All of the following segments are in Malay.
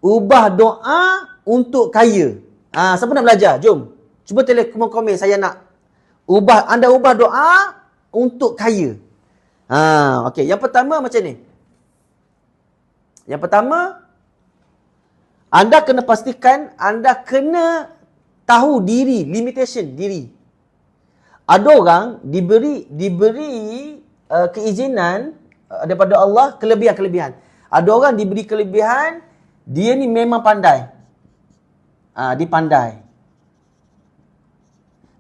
Ubah doa untuk kaya. Siapa nak belajar? Jom. Cuba tulis komen, saya nak. Anda ubah doa untuk kaya. Okey. Yang pertama macam ni. Yang pertama, anda kena pastikan anda kena tahu diri, limitation diri. Ada orang diberi keizinan daripada Allah, kelebihan. Ada orang diberi kelebihan, dia ni memang pandai. Dia pandai.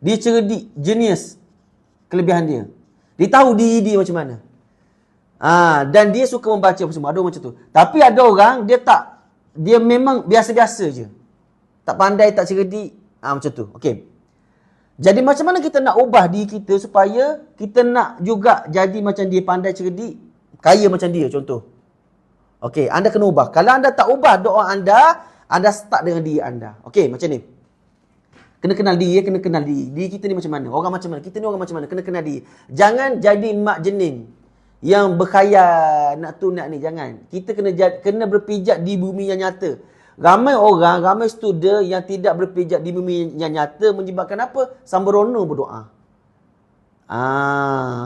Dia cerdik, genius. Kelebihan dia. Dia tahu diri dia macam mana. Dan dia suka membaca apa semua. Ada orang macam tu. Tapi ada orang, dia memang biasa-biasa je. Tak pandai, tak cerdik. Macam tu. Okey. Jadi macam mana kita nak ubah diri kita supaya kita nak juga jadi macam dia, pandai, cerdik, kaya macam dia, contoh. Okey, anda kena ubah. Kalau anda tak ubah doa anda start dengan diri anda. Okey, macam ni. Kena kenal diri, kena kenal diri. Diri kita ni macam mana? Orang macam mana? Kita ni orang macam mana? Kena kenal diri. Jangan jadi mak jenin yang berkhayal nak tu nak ni, jangan. Kita kena berpijak di bumi yang nyata. Ramai orang, ramai student yang tidak berpijak di bumi yang nyata menyebabkan apa? Sembrono berdoa.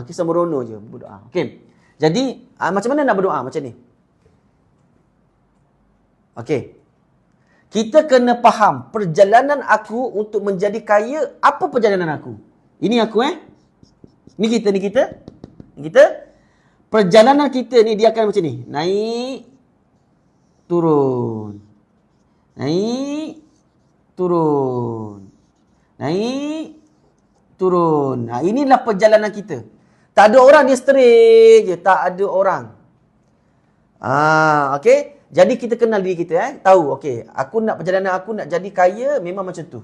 Kita sembrono je berdoa. Okey. Jadi, macam mana nak berdoa macam ni? Okey. Kita kena faham perjalanan aku untuk menjadi kaya. Apa perjalanan aku? Ini aku Ni kita. Perjalanan kita ni dia akan macam ni. Naik, turun. Naik, turun. Naik, turun. Inilah perjalanan kita. Tak ada orang dia straight je. Tak ada orang. Okey. Jadi kita kenal diri kita. Tahu, okey. Perjalanan aku nak jadi kaya memang macam tu.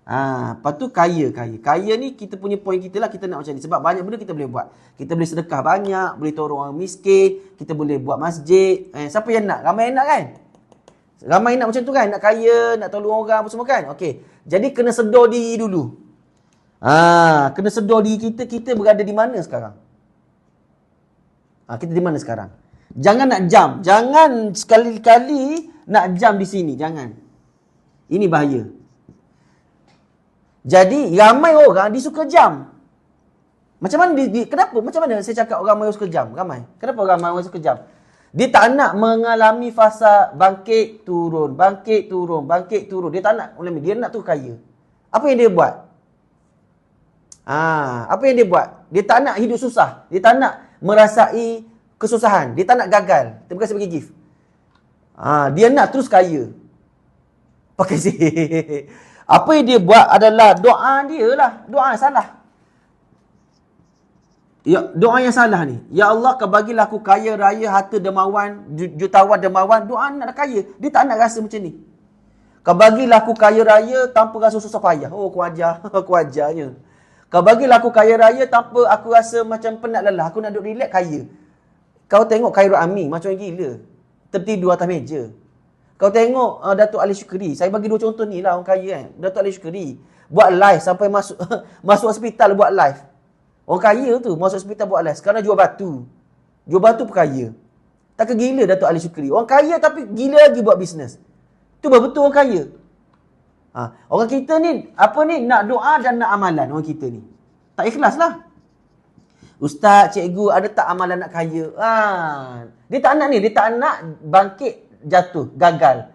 Lepas tu kaya. Kaya ni kita punya point kita lah, kita nak macam ni. Sebab banyak benda kita boleh buat. Kita boleh sedekah banyak, boleh tolong orang miskin, kita boleh buat masjid. Siapa yang nak? Ramai yang nak kan? Ramai nak macam tu kan? Nak kaya, nak tolong orang apa semua kan? Okey. Jadi kena sedar diri dulu. Kena sedar diri kita berada di mana sekarang. Kita di mana sekarang? Jangan nak jam. Jangan sekali-kali nak jam di sini. Jangan. Ini bahaya. Jadi, ramai orang dia suka jam. Macam mana kenapa? Macam mana saya cakap orang ramai suka jam? Ramai. Kenapa ramai orang suka jam? Dia tak nak mengalami fasa bangkit, turun, bangkit, turun, bangkit, turun. Dia tak nak. Dia nak tu kaya. Apa yang dia buat? Apa yang dia buat? Dia tak nak hidup susah. Dia tak nak merasai kesusahan. Dia tak nak gagal. Terima kasih bagi gift. Dia nak terus kaya. Pakai sihir. Apa yang dia buat adalah doa dia lah. Doa yang salah. Doa yang salah ni. Ya Allah, kau bagilah aku kaya raya, harta dermawan, jutawan dermawan. Doa nak kaya. Dia tak nak rasa macam ni. Kau bagilah aku kaya raya tanpa rasa susah payah. Oh, aku ajar. Aku ajarnya. Kau bagilah aku kaya raya tanpa aku rasa macam penat lelah. Aku nak duduk relax kaya. Kau tengok Khairul Amin macam gila. Tertidur atas meja. Kau tengok Datuk Ali Syukri. Saya bagi dua contoh ni lah orang kaya kan. Datuk Ali Syukri. Buat live sampai masuk hospital buat live. Orang kaya tu masuk hospital buat live. Sekarang jual batu. Jual batu pun kaya. Tak ke gila Datuk Ali Syukri. Orang kaya tapi gila lagi buat bisnes. Tu betul orang kaya. Orang kita ni, nak doa dan nak amalan orang kita ni. Tak ikhlas lah. Ustaz, cikgu, ada tak amalan nak kaya? Dia tak nak ni. Dia tak nak bangkit, jatuh, gagal.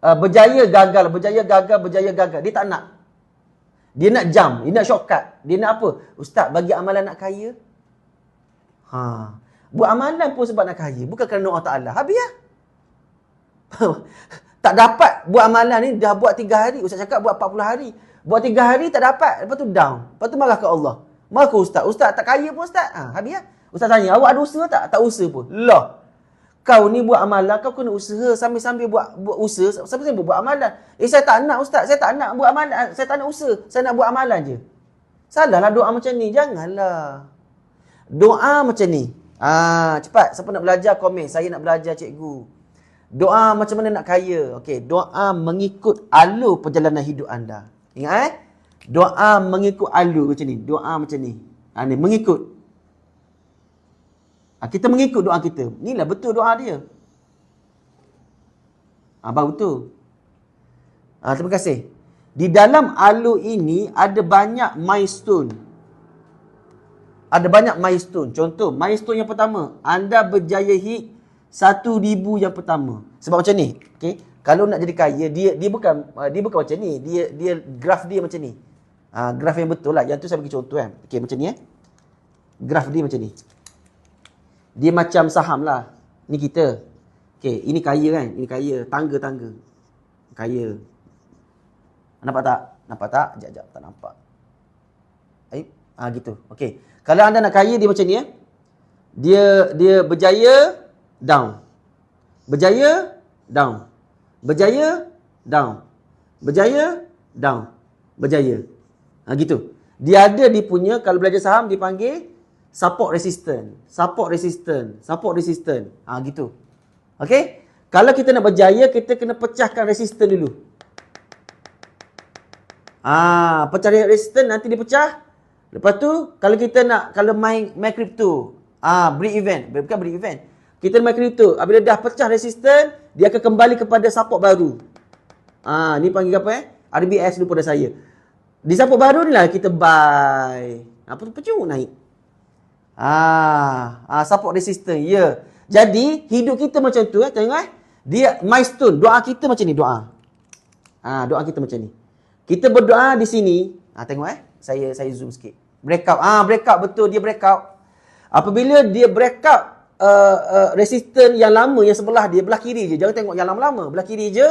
Berjaya, gagal. Berjaya, gagal. Berjaya, gagal. Dia tak nak. Dia nak jump. Dia nak shortcut. Dia nak apa? Ustaz, bagi amalan nak kaya. Buat amalan pun sebab nak kaya. Bukan kerana Allah Ta'ala. Habis lah. Tak dapat buat amalan ni. Dah buat 3 hari. Ustaz cakap buat 40 hari. Buat 3 hari tak dapat. Lepas tu down. Lepas tu marah ke Allah. Marah ke Ustaz. Ustaz tak kaya pun Ustaz. Habis lah. Ustaz tanya, awak ada usaha tak? Tak usaha pun. Lah. Kau ni buat amalan, kau kena usaha sambil-sambil buat usaha, sambil-sambil buat amalan. Saya tak nak Ustaz, saya tak nak buat amalan, saya tak nak usaha, saya nak buat amalan je. Salahlah doa macam ni, janganlah. Doa macam ni. Cepat, siapa nak belajar komen, saya nak belajar cikgu. Doa macam mana nak kaya? Okey, doa mengikut alur perjalanan hidup anda. Ingat Doa mengikut alur macam ni, doa macam ni. Ni mengikut. Kita mengikut doa kita. Inilah betul doa dia. Baru tu. Terima kasih. Di dalam alur ini ada banyak milestone. Ada banyak milestone. Contoh, milestone yang pertama, anda berjaya hit 1,000 yang pertama. Sebab macam ni, okey. Kalau nak jadi kaya, dia bukan macam ni. Dia graf dia macam ni. Graf yang betul lah. Yang tu saya bagi contoh kan. Okey, macam ni Graf dia macam ni. Dia macam saham lah. Ni kita. Okey, ini kaya kan? Ini kaya. Tangga-tangga. Kaya. Nampak tak? Nampak tak? Sekejap, tak nampak. Gitu. Okey. Kalau anda nak kaya, dia macam ni Dia berjaya, down. Berjaya, down. Berjaya, down. Berjaya, down. Berjaya. Gitu. Dia ada dia punya, kalau belajar saham, dipanggil support resistance. Support resistance. Support resistance. Gitu. Okey? Kalau kita nak berjaya, kita kena pecahkan resistance dulu. Pecah resistance, nanti dia pecah. Lepas tu, kalau main crypto, break even. Bukan break even. Kita main crypto. Bila dah pecah resistance, dia akan kembali kepada support baru. Ni panggil apa RBS lupa dah saya. Di support baru ni lah kita buy. Pecuk naik. Support resistance. Ya. Jadi, hidup kita macam tu. Tengok dia milestone. Doa kita macam ni. Doa. Doa kita macam ni. Kita berdoa di sini. Tengok Saya zoom sikit. Breakout. Breakout betul. Dia breakout. Apabila dia breakout resistance yang lama, yang sebelah dia, belah kiri je. Jangan tengok yang lama-lama. Belah kiri je.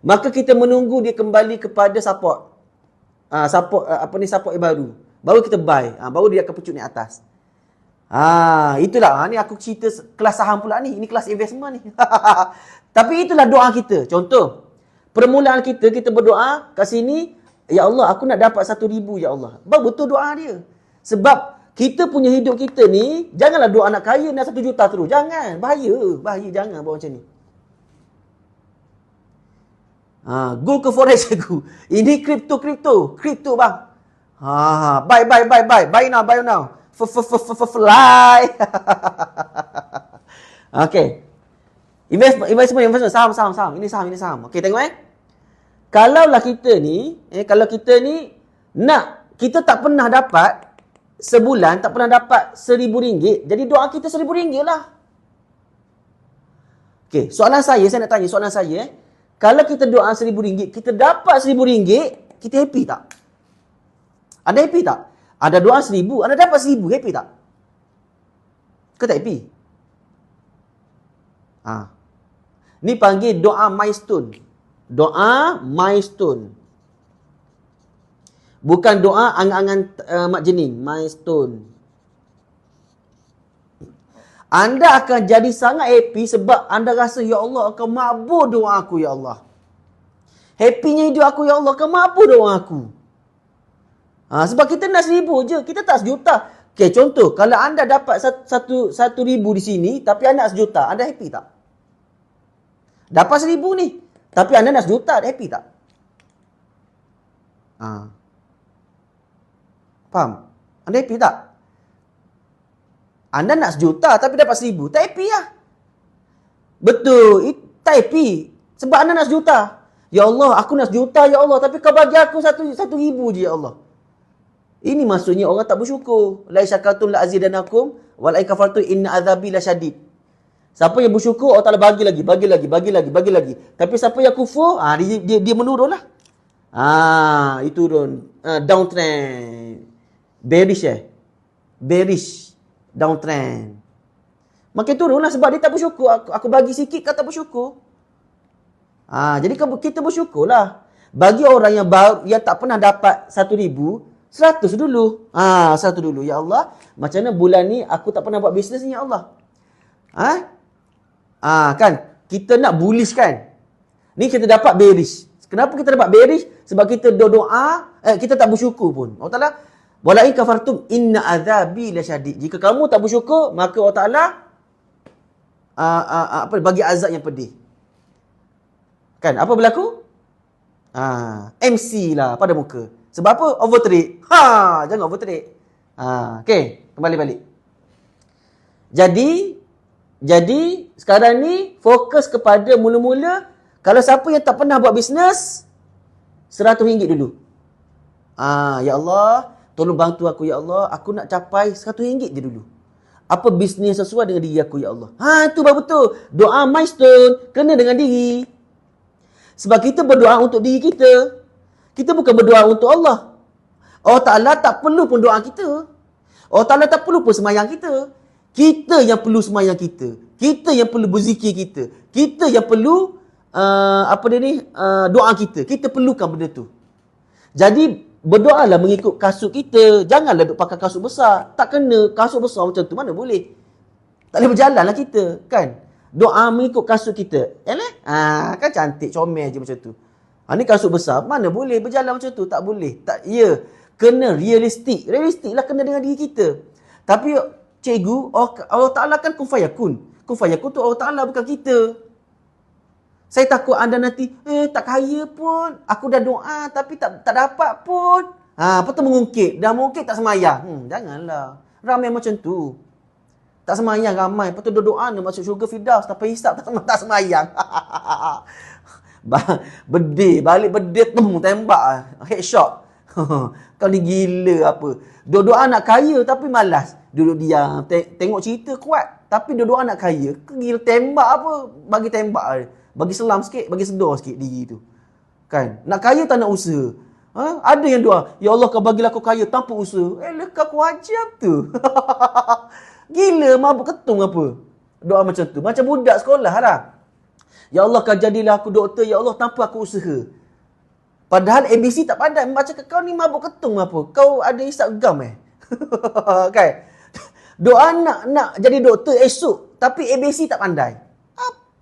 Maka kita menunggu dia kembali kepada support. Support yang baru. Baru kita buy. Baru dia akan pecut naik atas. Itulah. Ni aku cerita kelas saham pula ni. Ini kelas investment ni. Tapi itulah doa kita. Contoh. Permulaan kita berdoa kat sini, ya Allah, aku nak dapat 1,000 ya Allah. Betul doa dia. Sebab kita punya hidup kita ni, janganlah doa nak kaya, nak 1 juta terus. Jangan. Bahaya. Jangan buat macam ni. Go ke forex aku. Ini kripto bang. Buy now. Fly. Okay. Investment. Saham. Ini saham. Okay, tengok Kalaulah kita ni, kita tak pernah dapat sebulan, tak pernah dapat RM1,000, jadi doa kita RM1,000 lah. Okay, soalan saya nak tanya, kalau kita doa RM1,000, kita dapat RM1,000, kita happy tak? Anda happy tak? Ada doa 1,000, anda dapat 1,000, happy tak? Ke tak happy? Ni panggil doa milestone. Doa milestone. Bukan doa angan-angan mak jenin. Milestone. Anda akan jadi sangat happy sebab anda rasa, ya Allah akan makbul doa aku, ya Allah. Happynya hidup aku, ya Allah akan makbul doa aku. Sebab kita nak 1,000 je. Kita tak 1,000,000. Okay, contoh. Kalau anda dapat 1,000 di sini, tapi anda nak 1,000,000. Anda happy tak? Dapat 1,000 ni. Tapi anda nak 1,000,000. Happy tak? Faham? Anda happy tak? Anda nak 1,000,000 tapi dapat 1,000. Tak happy lah. Betul. Tak happy. Sebab anda nak 1,000,000. Ya Allah, aku nak 1,000,000 ya Allah. Tapi kau bagi aku 1,000 je ya Allah. Ini maksudnya orang tak bersyukur. La syakartum la azidanakum wa la kafartum inna azabi lasyadid. Siapa yang bersyukur, Allah Ta'ala bagi lagi. Tapi siapa yang kufur, dia menurun lah. Itu turun. Downtrend. Bearish. Downtrend. Makin turun lah sebab dia tak bersyukur. Aku bagi sikit, kau tak bersyukur. Jadi kita bersyukur lah. Bagi orang yang tak pernah dapat 1,000, 100 dulu. 100 dulu. Ya Allah, macam mana bulan ni aku tak pernah buat bisnes ni, ya Allah. Kan? Kita nak bullish kan? Ni kita dapat bearish. Kenapa kita dapat bearish? Sebab kita doa, kita tak bersyukur pun. Allah Ta'ala, walain kafartum inna azabi lasyadid. Jika kamu tak bersyukur, maka Allah Ta'ala bagi azab yang pedih. Kan? Apa berlaku? MC lah pada muka. Sebab apa? Overtrade. Jangan overtrade. Okay, kembali balik. Jadi sekarang ni fokus kepada mula-mula Kalau siapa yang tak pernah buat bisnes, RM100 dulu. Ya Allah, tolong bantu aku ya Allah, aku nak capai RM100 je dulu. Apa bisnes sesuai dengan diri aku ya Allah. Itu baru betul. Doa milestone kena dengan diri. Sebab kita berdoa untuk diri kita. Kita bukan berdoa untuk Allah. Allah Ta'ala tak perlu pun doa kita. Allah Ta'ala tak perlu pun semayang kita. Kita yang perlu semayang kita. Kita yang perlu berzikir kita. Kita yang perlu doa kita. Kita perlukan benda tu. Jadi berdoalah mengikut kasut kita. Janganlah duk pakai kasut besar. Tak kena kasut besar macam tu. Mana boleh. Tak boleh berjalan lah kita. Kan? Doa mengikut kasut kita. Kan cantik. Comel je macam tu. Ni kasut besar. Mana boleh berjalan macam tu. Tak boleh. Tak, ya. Kena realistik. Realistik lah kena dengan diri kita. Tapi cikgu, Allah Ta'ala kan kun fayakun. Kun fayakun tu Allah Ta'ala bukan kita. Saya takut anda nanti, tak kaya pun. Aku dah doa tapi tak dapat pun. Lepas tu mengungkit. Dah mengungkit tak semayang. Janganlah. Ramai macam tu. Tak semayang ramai. Lepas tu doa nak masuk syurga Firdaus. Tapi hisap tak semayang. Bedil. Balik bedil tembak. Headshot. Kau ni gila apa. Doa nak kaya tapi malas. Duduk diam. Tengok cerita kuat. Tapi doa nak kaya. Gila tembak apa. Bagi tembak. Bagi selam sikit, bagi sedar sikit diri tu. Kan? Nak kaya tak nak usaha. Ada yang doa, ya Allah kau bagilah aku kaya tanpa usaha. Lekak aku ajab tu. Gila, mabuk ketung apa? Doa macam tu. Macam budak sekolah lah. Ya Allah kau jadilah aku doktor, ya Allah tanpa aku usaha. Padahal ABC tak pandai. Macam kau ni mabuk ketung apa? Kau ada hisap gam kan? Doa nak jadi doktor esok, tapi ABC tak pandai.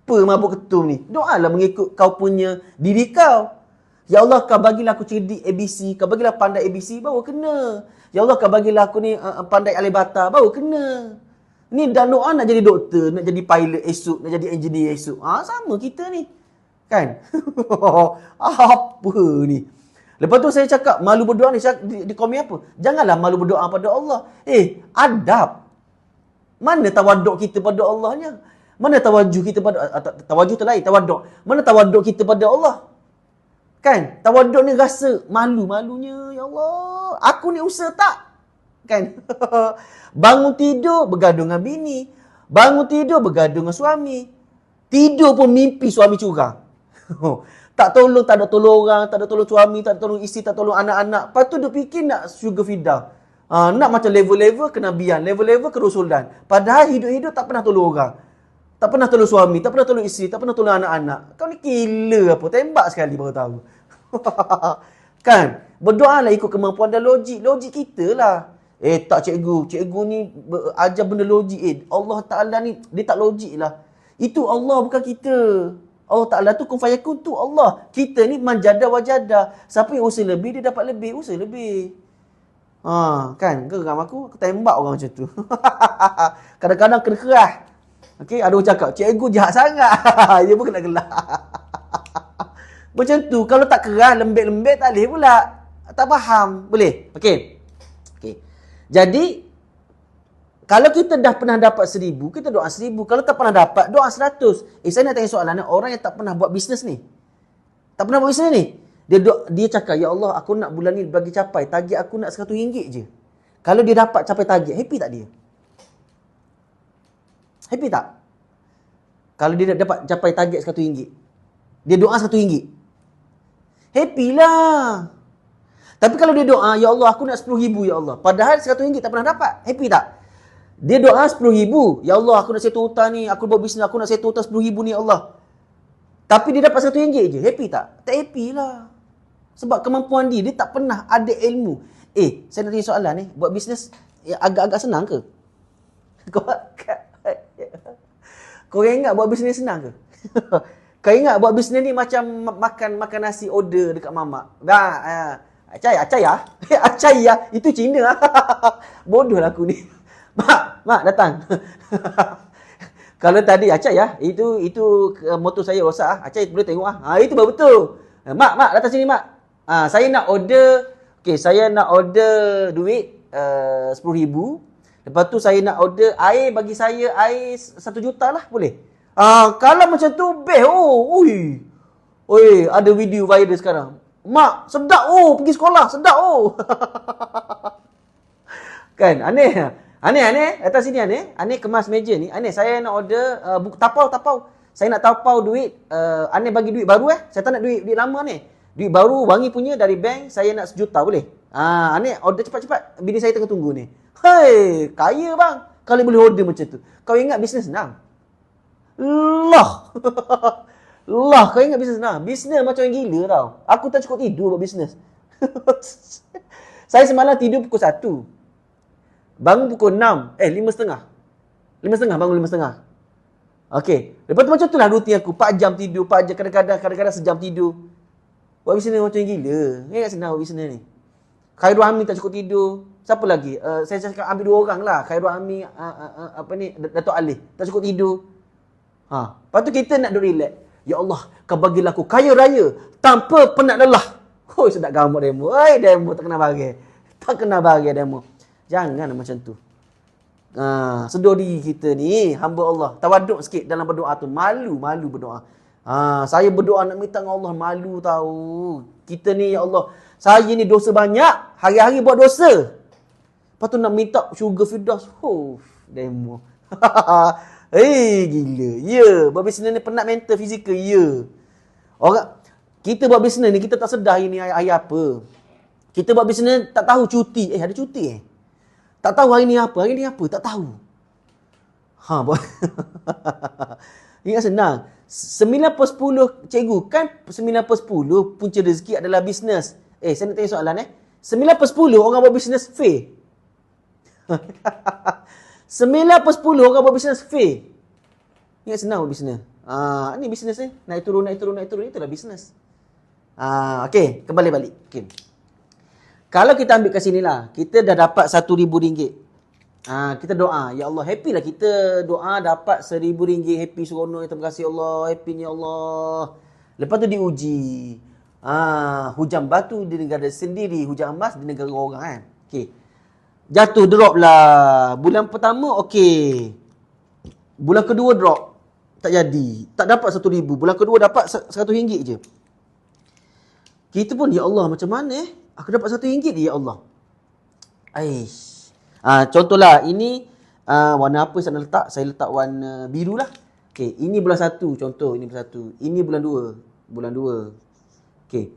Apa mabuk ketum ni? Doalah mengikut kau punya diri kau. Ya Allah kau bagilah aku cerdik ABC, kau bagilah pandai ABC, baru kena. Ya Allah kau bagilah aku ni pandai alibata, baru kena. Ni dah doa nak jadi doktor, nak jadi pilot esok, nak jadi engineer esok. Sama kita ni. Kan? Apa ni? Lepas tu saya cakap, malu berdoa ni di komen apa? Janganlah malu berdoa pada Allah. Adab. Mana tawaduk kita pada Allahnya? Mana tawajuh kita pada tawajuh tu lain, tawaduk. Mana tawaduk kita pada Allah? Kan? Tawaduk ni rasa malu-malunya, ya Allah. Aku ni usaha tak? Kan? Bangun tidur bergaduh dengan bini. Bangun tidur bergaduh dengan suami. Tidur pun mimpi suami curang. Tak tolong, tak ada tolong orang, tak ada tolong suami, tak ada tolong isteri, tak tolong anak-anak. Lepas tu duk fikir nak syurga Firdaus. Nak macam level-level kenabian, level-level kerusulan. Padahal hidup-hidup tak pernah tolong orang. Tak pernah tolong suami, tak pernah tolong isteri, tak pernah tolong anak-anak. Kau ni gila apa? Tembak sekali baru tahu. Kan? Berdoalah ikut kemampuan dan logik. Logik kita lah. Tak cikgu. Cikgu ni ajar benda logik. Allah Ta'ala ni, dia tak logik lah. Itu Allah bukan kita. Allah Ta'ala tu kun fayakun tu Allah. Kita ni manjada wajada. Siapa yang usaha lebih, dia dapat lebih. Usaha lebih. Kan? Geram aku tembak orang macam tu. Kadang-kadang kena kerah. Okey, ada orang cakap, cikgu jahat sangat. Dia pun kena gelak. Macam tu, kalau tak keras, lembek-lembek tak boleh pula. Tak faham. Boleh? Okey. Jadi, kalau kita dah pernah dapat 1,000, kita doa 1,000. Kalau tak pernah dapat, doa 100. Saya nak tanya soalan, orang yang tak pernah buat bisnes ni. Tak pernah buat bisnes ni. Dia cakap, ya Allah, aku nak bulan ni bagi capai. Target aku nak RM100 je. Kalau dia dapat capai target, happy tak dia? Happy tak? Kalau dia dapat capai target RM100. Dia doa RM100. Happy lah. Tapi kalau dia doa, ya Allah aku nak RM10,000 ya Allah. Padahal RM100 tak pernah dapat. Happy tak? Dia doa RM10,000. Ya Allah aku nak settle hutang ni. Aku buat bisnes, aku nak settle hutang RM10,000 ni ya Allah. Tapi dia dapat RM100 je. Happy tak? Tak happy lah. Sebab kemampuan dia tak pernah ada ilmu. Saya nak tanya soalan ni. Buat bisnes agak-agak senang ke? Kau ingat buat bisnes senang ke? Kau ingat buat bisnes ni macam makan nasi order dekat mamak. Acai ya. Itu Cina. Bodoh lah aku ni. Mak datang. Kalau tadi acai ya, itu motor saya rosak. Acai boleh tengok itu baru betul. Mak datang sini mak. Saya nak order. Okey, saya nak order duit 10,000. Lepas tu saya nak order air, bagi saya air 1 juta lah, boleh? Kalau macam tu, best. Oi, ada video viral sekarang. Mak, sedap oh, pergi sekolah, sedap oh. Kan, aneh. Aneh. Atas sini aneh. Aneh kemas meja ni. Aneh, saya nak order tapau. Saya nak tapau duit. Aneh bagi duit baru Saya tak nak duit lama ni. Duit baru, wangi punya dari bank. Saya nak 1 juta boleh? Aneh, order cepat-cepat. Bini saya tengah tunggu ni. Hei, kaya bang. Kalau boleh order macam tu. Kau ingat bisnes senang? Lah. Lah, kau ingat bisnes senang? Bisnes macam yang gila tau. Aku tak cukup tidur buat bisnes. Saya semalam tidur pukul 1. Bangun pukul 6. 5.30. 5.30 bangun 5.30. Okey. Lepas tu macam tu lah rutin aku. 4 jam tidur, 4 jam. Kadang-kadang sejam tidur. Buat bisnes macam yang gila. Ingat senang buat bisnes ni. Khairul Amin tak cukup tidur. Siapa lagi? Saya cakap ambil 2 orang lah. Khairul Amin, Dato' Alif. Tak cukup tidur. Lepas tu kita nak duduk relax. Ya Allah, kau bagilah aku kaya raya tanpa penat lelah. Hoi, sedap gambar demo. Demo tak kena bagi. Tak kena bagi demo. Jangan macam tu. Sedar diri kita ni, hamba Allah. Tawaduk sikit dalam berdoa tu. Malu berdoa. Saya berdoa nak minta dengan Allah, malu tahu. Kita ni, ya Allah, saya ni dosa banyak. Hari-hari buat dosa. Lepas tu nak minta syurga Firdaus. Demo. Gila. Ya, buat bisnes ni penat mental, fizikal. Ya. Kita buat bisnes ni, kita tak sedar hari ni hari apa. Kita buat bisnes tak tahu cuti. Ada cuti tak tahu hari ni apa, tak tahu. Ingat senang. 9/10 cikgu, kan 9/10 punca rezeki adalah bisnes. Saya nak tanya soalan 9/10 orang buat bisnes fail. 9/10 orang buat bisnes fail. Ingat senang buat bisnes. Ni bisnes ni. Naik turun. Itulah bisnes. Okey, kembali balik. Okay. Kalau kita ambil kat sini lah, kita dah dapat RM1,000. Kita doa, ya Allah, happy lah kita doa dapat RM1,000, happy seronok, terima kasih Allah, happy ni Allah. Lepas tu diuji. Hujan batu di negara sendiri, hujan emas di negara orang kan. Okey. Jatuh, drop lah. Bulan pertama okey. Bulan kedua drop. Tak jadi. Tak dapat RM1,000. Bulan kedua dapat RM100 je. Kita pun, ya Allah, macam mana aku dapat RM1 je, ya Allah. Contohlah, ini warna apa saya nak letak? Saya letak warna biru lah. Okay, ini bulan 1 contoh. Ini bulan 1. Ini bulan 2. Bulan 2. Okay.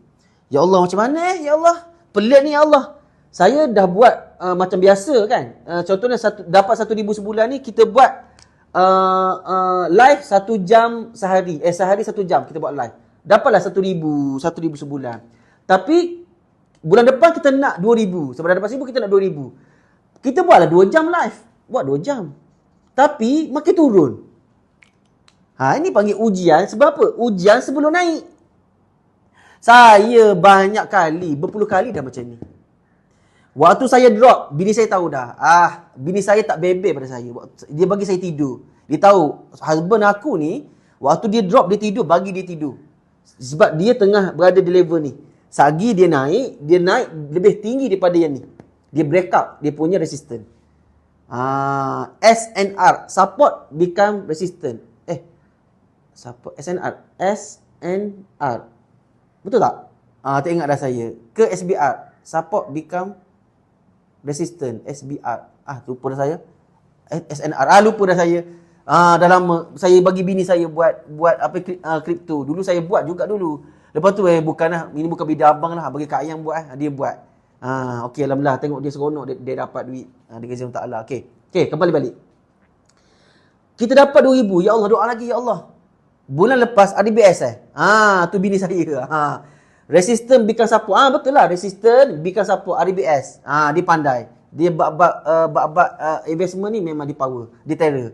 Ya Allah, macam mana ya Allah? Pelik ni ya Allah. Saya dah buat macam biasa kan. Contohnya dapat RM1,000 sebulan ni, kita buat live 1 jam sehari. Sehari 1 jam kita buat live. Dapatlah RM1,000 sebulan. Tapi bulan depan kita nak RM2,000. Sebab dah dapat RM1,000 kita nak RM2,000. Kita buatlah 2 jam live. Buat 2 jam. Tapi makin turun. Ini panggil ujian. Sebab apa? Ujian sebelum naik. Saya banyak kali, berpuluh kali dah macam ni. Waktu saya drop, bini saya tahu dah. Bini saya tak bebel pada saya. Dia bagi saya tidur. Dia tahu husband aku ni, waktu dia drop, dia tidur, bagi dia tidur. Sebab dia tengah berada di level ni. Sagi dia naik lebih tinggi daripada yang ni. Dia break up, dia punya resistant. SNR, support become resistant. Support, SNR. Betul tak? Tak ingat dah saya. Ke SBR, support become resistant. SBR. Lupa dah saya. SNR. Lupa dah saya. Dah lama. Saya bagi bini saya buat apa kripto. Dulu saya buat juga dulu. Lepas tu bukanlah, ini bukan bidang abang lah. Bagi Kak Ayang buat. Dia buat. Okey, alhamdulillah. Tengok dia seronok. Dia dapat duit. Dengan izin Allah. Okey, kembali balik. Kita dapat RM2,000. Ya Allah, doa lagi. Ya Allah. Bulan lepas RBS tu bini saya. Resistant become support. Betul lah. Resistant become support. RBS. Dia pandai. Dia bab investment ni memang di power. Dia terror.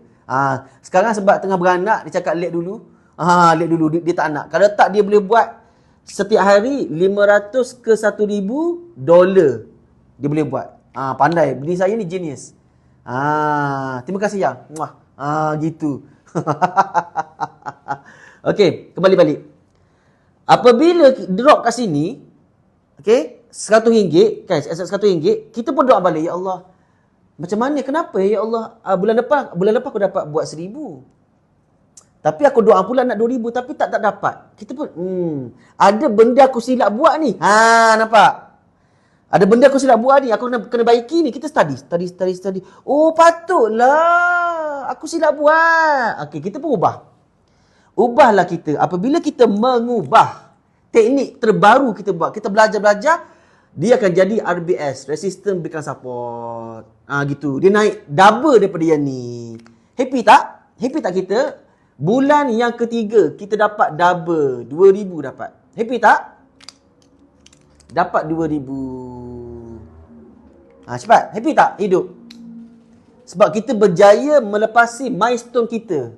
Sekarang sebab tengah beranak, dia cakap let dulu. Let dulu. Dia tak nak. Kalau tak, dia boleh buat setiap hari $500 ke $1,000 dia boleh buat. Pandai. Bini saya ni genius. Terima kasih yang. Gitu. Okey, kembali balik. Apabila drop kat sini, okey, RM100 kan, RM100, kita pun doa balik, ya Allah. Macam mana? Kenapa ya Allah? Bulan lepas aku dapat buat 1,000. Tapi aku doa pula nak 2,000 tapi tak dapat. Kita pun, ada benda aku silap buat ni. Nampak? Ada benda aku silap buat ni, aku kena baiki ni. Kita study. Oh, patutlah aku silap buat. Okey, kita pun ubah. Ubahlah kita. Apabila kita mengubah teknik terbaru kita buat, kita belajar, dia akan jadi RBS, Resistance Breakdown Support. Gitu. Dia naik double daripada yang ni. Happy tak? Happy tak kita? Bulan yang ketiga, kita dapat double. 2,000 dapat. Happy tak? Dapat 2,000. Cepat. Happy tak hidup? Sebab kita berjaya melepasi milestone kita.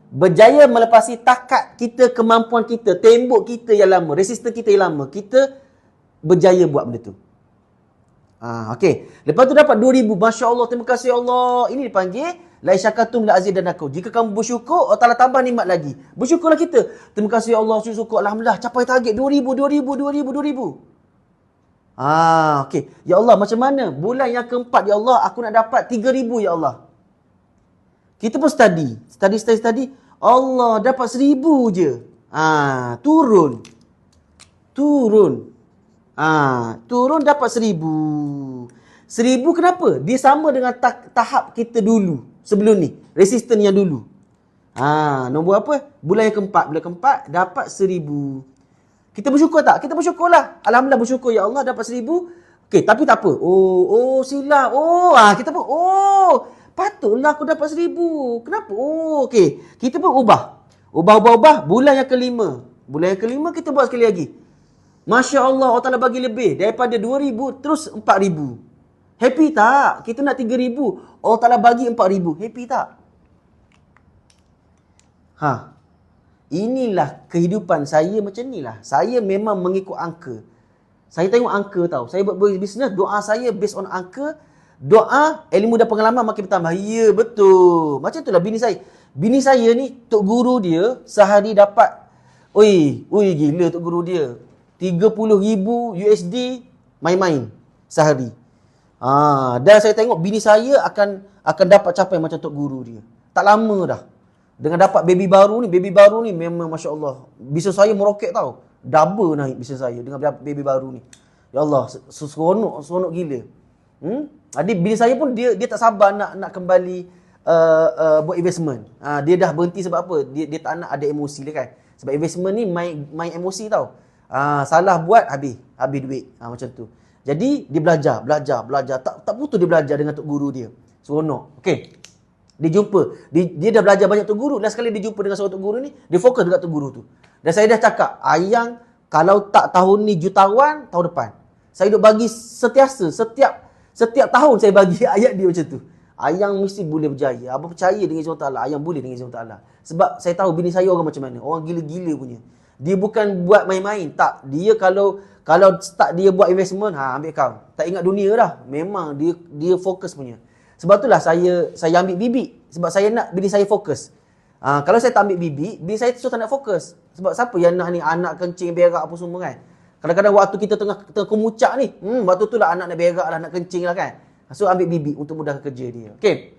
Berjaya melepasi takat kita, kemampuan kita, tembok kita yang lama, resistor kita yang lama. Kita berjaya buat benda tu. Okey. Lepas tu dapat 2,000. Masya Allah, terima kasih Allah. Ini dipanggil la syakatum la azidannakum. Jika kamu bersyukur, Allah Taala tambah nikmat lagi. Bersyukurlah kita. Terima kasih Allah, syukur alhamdulillah capai target 2,000. Okey. Ya Allah, macam mana? Bulan yang keempat ya Allah, aku nak dapat 3,000 ya Allah. Kita pun study. Allah dapat 1,000 je. Turun. Turun dapat 1,000. 1,000 kenapa? Dia sama dengan tahap kita dulu. Sebelum ni. Resisten yang dulu. Nombor apa? Bulan yang keempat dapat 1,000. Kita bersyukur tak? Kita bersyukurlah. Alhamdulillah bersyukur. Ya Allah dapat 1,000. Okey, tapi tak apa. Silap. Kita pun, patutlah aku dapat 1,000. Kenapa? Okey. Kita pun ubah. Ubah. Bulan yang kelima. Kita buat sekali lagi. Masya Allah, Allah Ta'ala bagi lebih. Daripada 2,000 terus 4,000. Happy tak? Kita nak 3,000. Allah Ta'ala bagi 4,000. Happy tak? Inilah kehidupan saya macam ni lah. Saya memang mengikut angka. Saya tengok angka tau. Saya buat bisnes, doa saya based on angka. Doa, ilmu dan pengalaman makin bertambah. Ya, betul. Macam itulah bini saya. Bini saya ni, tok guru dia, sehari dapat, gila tok guru dia. 30,000 USD main-main sehari. Dan saya tengok bini saya akan dapat capai macam tok guru dia. Tak lama dah. Dengan dapat baby baru ni memang Masya Allah. Bisnes saya meroket tau. Double naik bisnes saya dengan baby baru ni. Ya Allah, seronok gila. Jadi bini saya pun dia tak sabar nak kembali buat investment. Dia dah berhenti sebab apa? Dia tak nak ada emosi dia kan. Sebab investment ni main emosi tau. Salah buat habis duit. Macam tu. Jadi dia belajar. Tak putus dia belajar dengan tok guru dia. Seronok. Okey. Dia jumpa. Dia dah belajar banyak tok guru. Last kali dia jumpa dengan seorang tok guru ni, dia fokus dekat tok guru tu. Dan saya dah cakap, Ayang kalau tak tahun ni jutawan, tahun depan. Saya duk bagi setiasa. Setiap tahun saya bagi ayat dia macam tu. Ayang mesti boleh berjaya. Abang percaya dengan izin Allah. Ayang boleh dengan izin Allah. Sebab saya tahu bini saya orang macam mana. Orang gila-gila punya. Dia bukan buat main-main. Tak. Dia kalau start dia buat investment, ambil kau. Tak ingat dunia dah. Memang dia fokus punya. Sebab itulah saya ambil bibik. Sebab saya nak bini saya fokus. Kalau saya tak ambil bibik, bini saya tu tak nak fokus. Sebab siapa yang nak ni anak kencing, berak apa semua kan. Kadang-kadang waktu kita tengah kemucak ni, waktu tu lah anak nak berak lah, nak kencing lah kan. So ambil bibik untuk mudahkan kerja dia. Okay.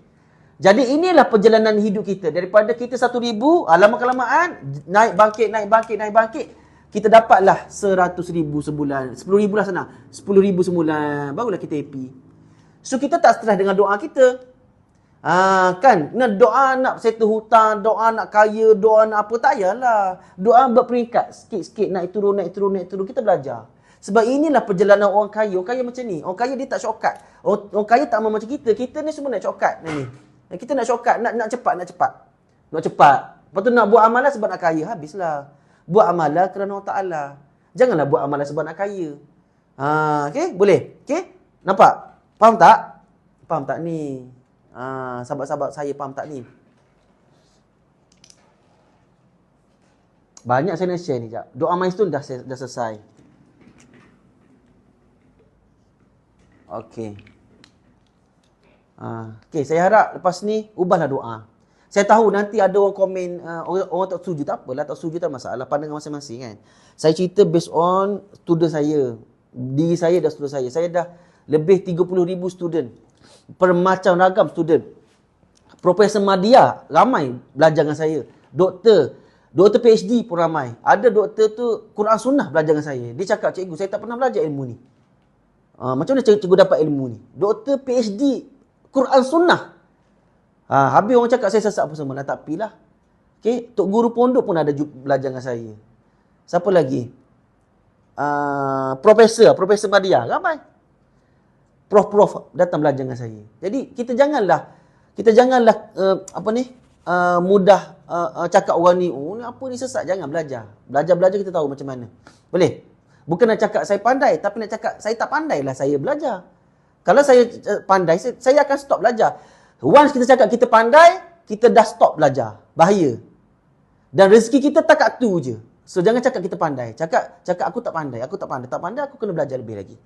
Jadi inilah perjalanan hidup kita. Daripada kita 1,000, lama-kelamaan, naik bangkit. Kita dapatlah 100,000 sebulan. 10,000 lah senang. 10,000 sebulan. Barulah kita happy. So kita tak stres dengan doa kita. Kan? Doa nak settle hutang, doa nak kaya, doa nak apa. Tak payahlah. Doa berperingkat. Sikit-sikit naik turun. Kita belajar. Sebab inilah perjalanan orang kaya. Orang kaya macam ni. Orang kaya dia tak shortcut. Orang kaya tak macam kita. Kita ni semua nak shortcut. Kita nak shortcut. Nak cepat. Lepas tu nak buat amalan sebab nak kaya. Habislah. Buat amalan kerana Allah Ta'ala. Janganlah buat amalan sebab nak kaya. Okay? Boleh? Okay? Nampak? Faham tak ni? Sahabat-sahabat saya faham tak ni? Banyak saya nak share ni jap. Doa milestone dah selesai. Okey. Okey, saya harap lepas ni ubahlah doa. Saya tahu nanti ada orang komen, orang tak setuju, tak apalah, tak setuju tak masalah, pandangan masing-masing kan. Saya cerita based on student saya, diri saya dan student saya. Saya dah lebih 30,000 student. Bermacam ragam student. Profesor Madya ramai belajar dengan saya. Doktor PhD pun ramai. Ada doktor tu Quran Sunnah belajar dengan saya. Dia cakap, cikgu saya tak pernah belajar ilmu ni. Macam mana cikgu dapat ilmu ni? Doktor PhD Quran Sunnah. Habis orang cakap saya sesat apa semua. Tak apalah. Okay? Tok Guru Pondok pun ada belajar dengan saya. Siapa lagi? Profesor Madia. Ramai. Prof datang belajar dengan saya. Jadi kita janganlah mudah cakap orang ni, ni apa ni sesat. Jangan belajar. Belajar kita tahu macam mana. Boleh? Bukan nak cakap saya pandai, tapi nak cakap saya tak pandai lah saya belajar. Kalau saya pandai, saya akan stop belajar. Once kita cakap kita pandai, kita dah stop belajar. Bahaya. Dan rezeki kita tak kat tu je. So jangan cakap kita pandai. Cakap aku tak pandai, aku kena belajar lebih lagi.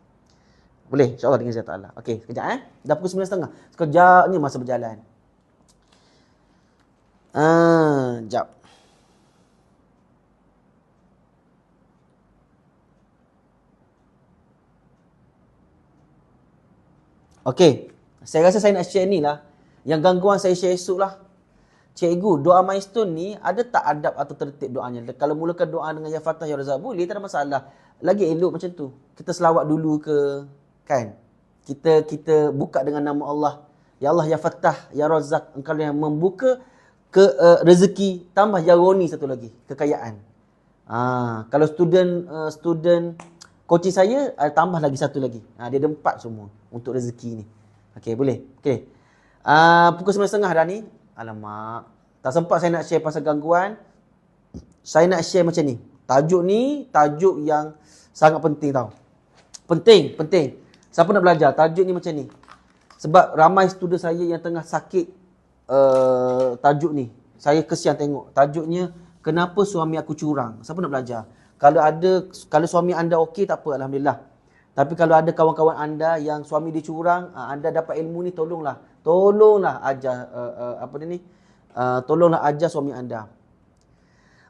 Boleh? InsyaAllah dengan izin Allah. Okey, sekejap Dah pukul 9.30. Sekejap ni masa berjalan. Sekejap. Okey. Saya rasa saya nak share ni lah. Yang gangguan saya share esok lah. Cikgu, doa milestone ni ada tak adab atau tertib doanya? Kalau mulakan doa dengan Ya Fatah Ya Razak boleh, tak ada masalah. Lagi elok macam tu. Kita selawat dulu ke, kan? Kita buka dengan nama Allah. Ya Allah Ya Fatah Ya Razak, engkau yang membuka ke rezeki, tambah Ya Roni satu lagi, kekayaan. Kalau student coaching saya, tambah lagi satu lagi. Dia ada 4 semua untuk rezeki ni. Okey, boleh. Okey. Pukul 9.30 dah ni. Alamak. Tak sempat saya nak share pasal gangguan. Saya nak share macam ni. Tajuk ni, tajuk yang sangat penting tau. Penting. Siapa nak belajar? Tajuk ni macam ni. Sebab ramai student saya yang tengah sakit tajuk ni. Saya kesian tengok. Tajuknya, kenapa suami aku curang? Siapa nak belajar? Kalau suami anda okey, tak apa. Alhamdulillah. Tapi kalau ada kawan-kawan anda yang suami dia curang, anda dapat ilmu ni, tolonglah ajar tolonglah ajar suami anda.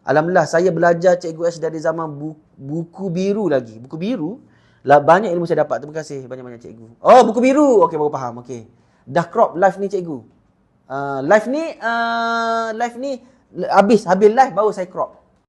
Alhamdulillah, saya belajar Cikgu Ash dari zaman buku biru lagi. Buku biru lah, banyak ilmu saya dapat. Terima kasih banyak-banyak cikgu. Oh, buku biru. Okey, baru faham. Okey. Dah crop live ni cikgu. Live ni habis live baru saya crop.